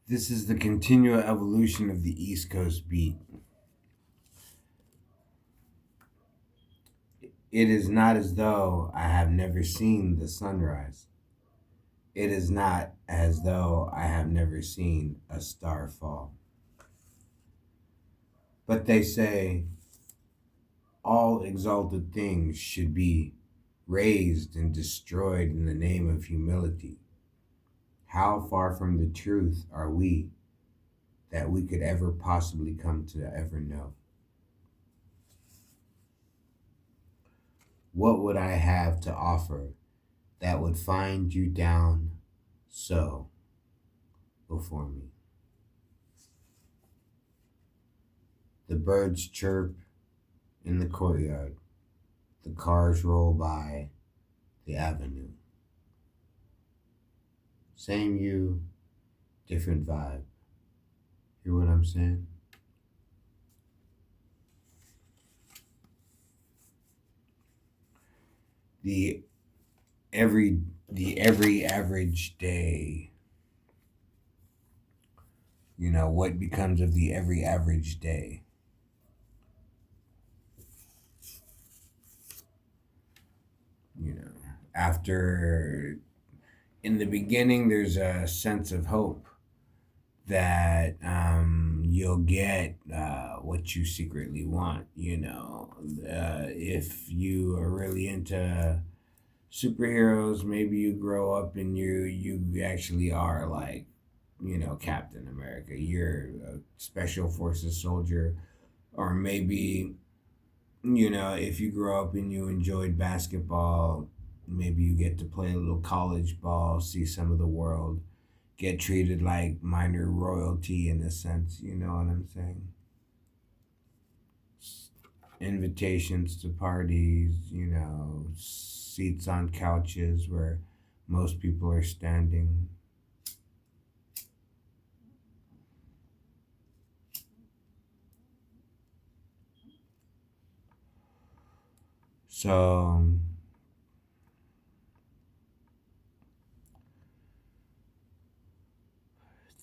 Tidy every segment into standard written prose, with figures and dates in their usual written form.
This is the continual evolution of the East Coast beat. It is not as though I have never seen the sunrise. It is not as though I have never seen a star fall. But they say all exalted things should be raised and destroyed in the name of humility. How far from the truth are we that we could ever possibly come to ever know? What would I have to offer that would find you down so before me? The birds chirp in the courtyard. The cars roll by the avenue. Same you, different vibe. Hear what I'm saying? The every average day. What becomes of the every average day? You know, after in the beginning, there's a sense of hope that you'll get what you secretly want. If you are really into superheroes, maybe you grow up and you actually are like, Captain America. You're a special forces soldier, or maybe if you grow up and you enjoyed basketball, maybe you get to play a little college ball, see some of the world, get treated like minor royalty in a sense. You know what I'm saying? Invitations to parties, seats on couches where most people are standing. So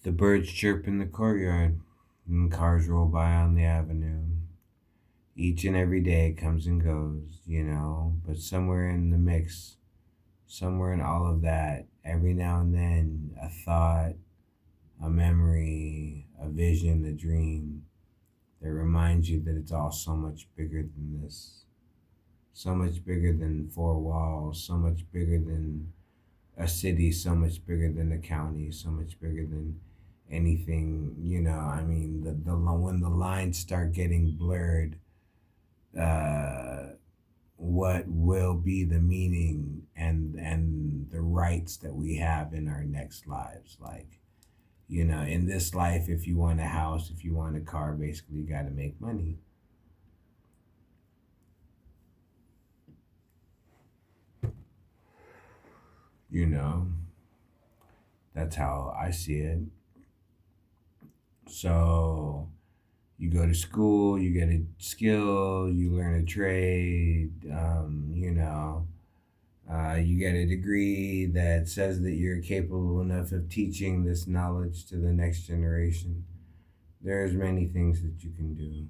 the birds chirp in the courtyard and cars roll by on the avenue. Each and every day comes and goes, but somewhere in the mix, somewhere in all of that, every now and then, a thought, a memory, a vision, a dream that reminds you that it's all so much bigger than this, so much bigger than four walls, so much bigger than a city, so much bigger than a county, so much bigger than anything. I mean, when the lines start getting blurred, uh, what will be the meaning and the rights that we have in our next lives. Like, in this life, if you want a house, if you want a car, basically you got to make money. You know, that's how I see it. So you go to school, you get a skill, you learn a trade, you get a degree that says that you're capable enough of teaching this knowledge to the next generation. There's many things that you can do.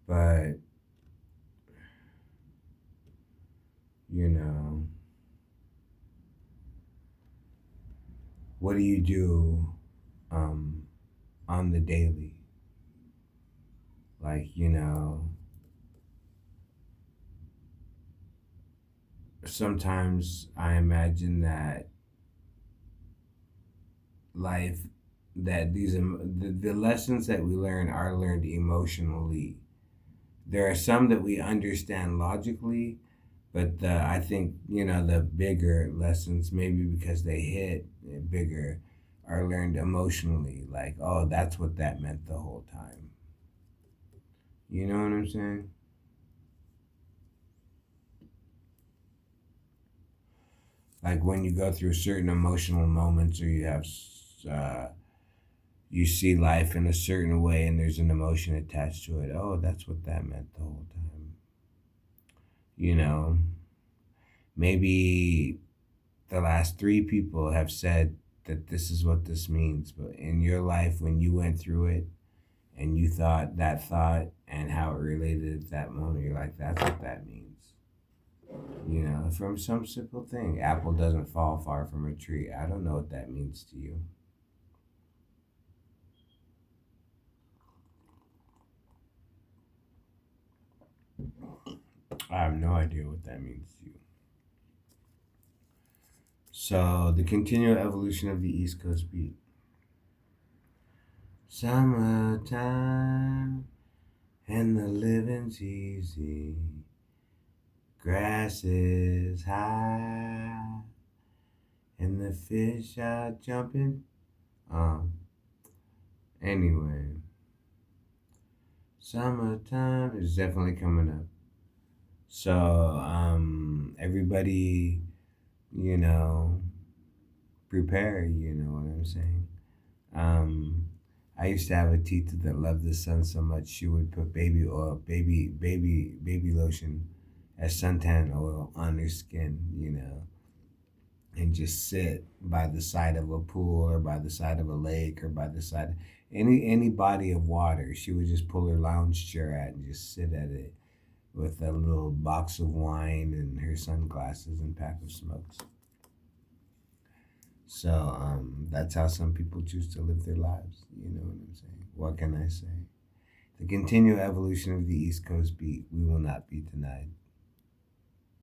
But, you know, what do you do um, on the daily? Like, sometimes I imagine that life, that the lessons that we learn are learned emotionally. There are some that we understand logically, but I think the bigger lessons, maybe because they hit bigger, are learned emotionally. Like, oh, that's what that meant the whole time. You know what I'm saying? Like when you go through certain emotional moments, or uh, you see life in a certain way, and there's an emotion attached to it. Oh, that's what that meant the whole time. You know, maybe the last three people have said that this is what this means. But in your life, when you went through it and you thought that thought and how it related at that moment, you're like, that's what that means. From some simple thing. Apple doesn't fall far from a tree. I don't know what that means to you. I have no idea what that means to you. So, the continual evolution of the East Coast beat. Summertime and the living's easy. Grass is high and the fish are jumping. Anyway, summertime is definitely coming up. So, everybody, you know, prepare, you know what I'm saying? I used to have a teacher that loved the sun so much she would put baby oil, baby lotion as suntan oil on her skin, and just sit by the side of a pool or by the side of a lake or by the side of any body of water. She would just pull her lounge chair out and just sit at it with a little box of wine and her sunglasses and pack of smokes. So that's how some people choose to live their lives. You know what I'm saying? What can I say? The continual evolution of the East Coast beat, we will not be denied.